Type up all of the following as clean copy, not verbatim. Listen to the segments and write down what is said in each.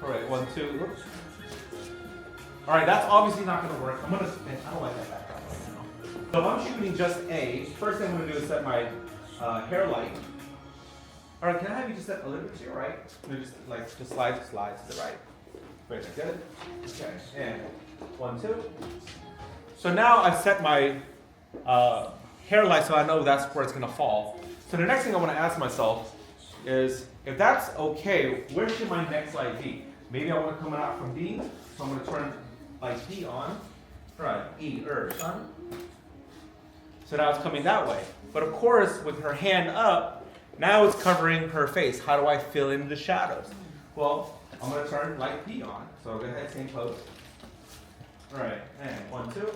All right, 1, 2. Whoops. All right, that's obviously not going to work. I don't like that background right now. So if I'm shooting just A, first thing I'm going to do is set my hair light. All right, can I have you just set a little bit to your right? Just slide to the right. Right there, good. Okay, and 1, 2. So now I've set my hair light so I know that's where it's going to fall. So the next thing I want to ask myself is, if that's okay, where should my next light be? Maybe I want to come out from D, so I'm going to turn light D on. Right, E, sun. So now it's coming that way. But of course, with her hand up, now it's covering her face. How do I fill in the shadows? Well, I'm going to turn light D on. So go ahead, same pose. All right, and 1, 2.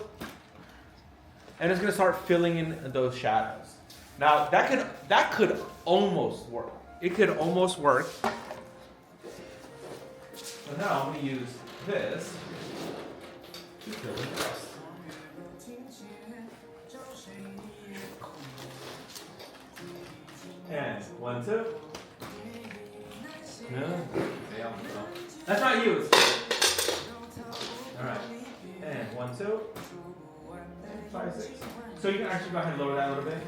And it's going to start filling in those shadows. Now, that could almost work. It could almost work. So now I'm going to use this to fill in the rest. And 1, 2. No. That's not you. All right. And 1, 2. And 5, 6. So you can actually go ahead and lower that a little bit.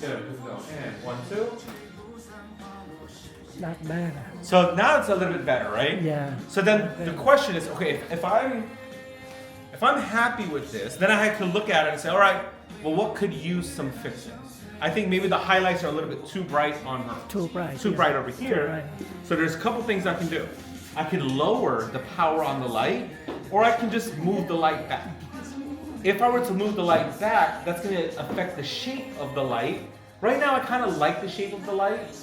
Good. Let's go. And 1, 2. Not bad. So now it's a little bit better, right? Yeah. So then the question is, okay, if I'm happy with this, then I have to look at it and say, all right, well, what could use some fixing? I think maybe the highlights are a little bit too bright on her. Too bright. Too bright over here. So there's a couple things I can do. I can lower the power on the light, or I can just move the light back. If I were to move the light back, that's going to affect the shape of the light. Right now, I kind of like the shape of the light,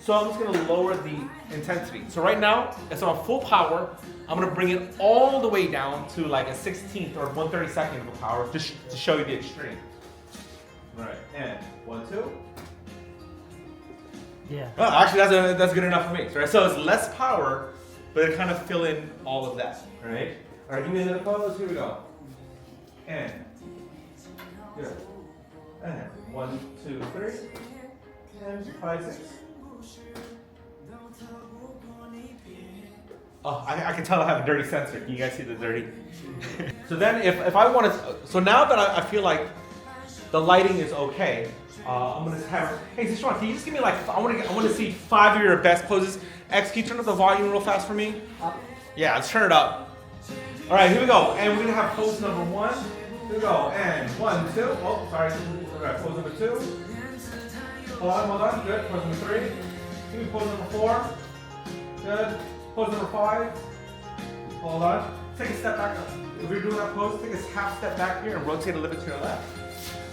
so I'm just going to lower the intensity. So right now, it's on full power. I'm going to bring it all the way down to like a 16th or 1/32nd of the power, just to show you the extreme. All right, and 1, 2. Yeah. Oh, actually, that's good enough for me. Right? So it's less power, but it kind of fill in all of that. Right? All right, give me another pose. Here we go. And good. And 1, 2, 3. And 5, 6. Oh, I can tell I have a dirty sensor. Can you guys see the dirty? So then if I want to, so now that I feel like the lighting is okay, I'm gonna have, hey Zishan, can you just give me like, I want to see 5 of your best poses. X, can you turn up the volume real fast for me? Yeah, let's turn it up. All right, here we go. And we're gonna have pose number 1. Here we go. And 1, 2. Oh, sorry. All right, pose number 2. Hold on. Good. Pose number 3. Give me pose number 4. Good. Pose number 5. Hold on. Take a step back. If you're doing that pose, take a half step back here and rotate a little bit to your left.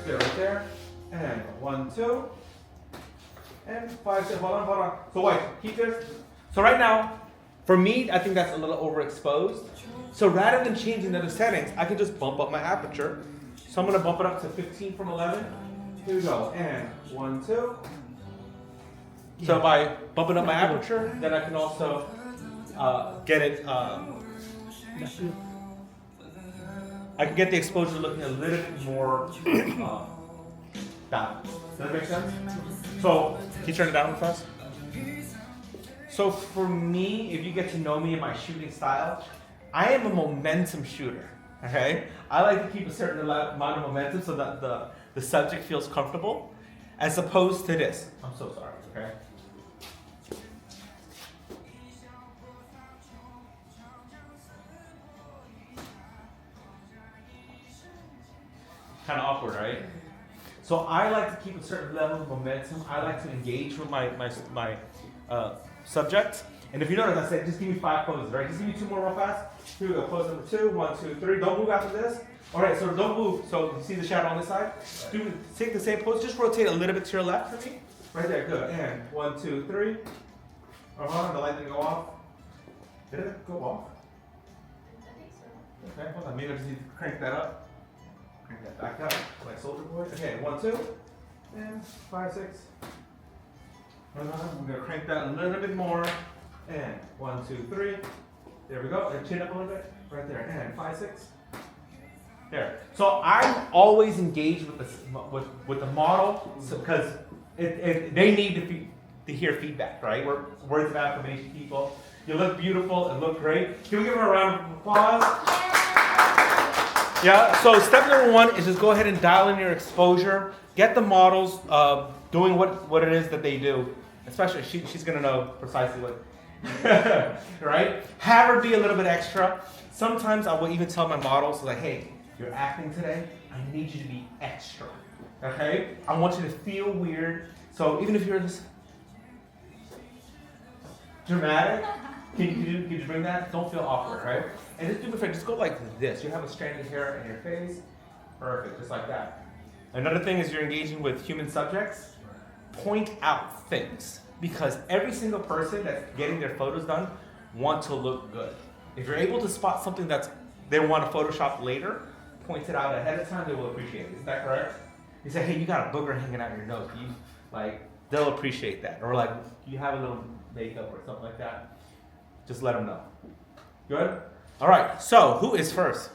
Good, right there. And 1, 2. And 5, 6. Hold on. So wait, keep this. So right now, for me, I think that's a little overexposed. So rather than changing the other settings, I can just bump up my aperture. So I'm going to bump it up to 15 from 11. Here we go. And 1, 2. So by bumping up my aperture, then I can also get it. I can get the exposure looking a little bit more down. Does that make sense? So can you turn it down real fast? So for me, if you get to know me and my shooting style, I am a momentum shooter. Okay, I like to keep a certain amount of momentum so that the subject feels comfortable, as opposed to this. I'm so sorry. Okay. Kind of awkward, right? So I like to keep a certain level of momentum. I like to engage with my subject. And if you notice, I said just give me 5 poses, right? Just give me 2 more real fast. Here we go. Pose number 2, 1, 2, 3. Don't move after this. All right, so don't move. So you see the shadow on this side? Take the same pose. Just rotate a little bit to your left for me. Right there. Good. And 1, 2, 3. Hold on. The light didn't go off. Did it go off? Okay. Hold on. Maybe I just need to crank that up. Crank that back up, like Soldier Boy. Okay, 1, 2, and 5, 6. We're gonna crank that a little bit more. And 1, 2, 3. There we go. And chin up a little bit. Right there. And 5, 6. There. So I'm always engaged with the model, because they need to hear feedback, right? We're words of affirmation people. You look beautiful and look great. Can we give her a round of applause? Yeah, so step number one is just go ahead and dial in your exposure. Get the models doing what it is that they do. Especially, she's going to know precisely what. Right? Have her be a little bit extra. Sometimes I will even tell my models, like, hey, you're acting today. I need you to be extra. Okay? I want you to feel weird. So even if you're this dramatic, can you bring that? Don't feel awkward, right? And just do me a favor, just go like this. You have a strand of hair in your face. Perfect, just like that. Another thing is you're engaging with human subjects. Point out things. Because every single person that's getting their photos done want to look good. If you're able to spot something that's they want to Photoshop later, point it out ahead of time, they will appreciate it. Is that correct? You say, hey, you got a booger hanging out your nose. They'll appreciate that. Or like, you have a little makeup or something like that. Just let them know. Good? All right, so who is first?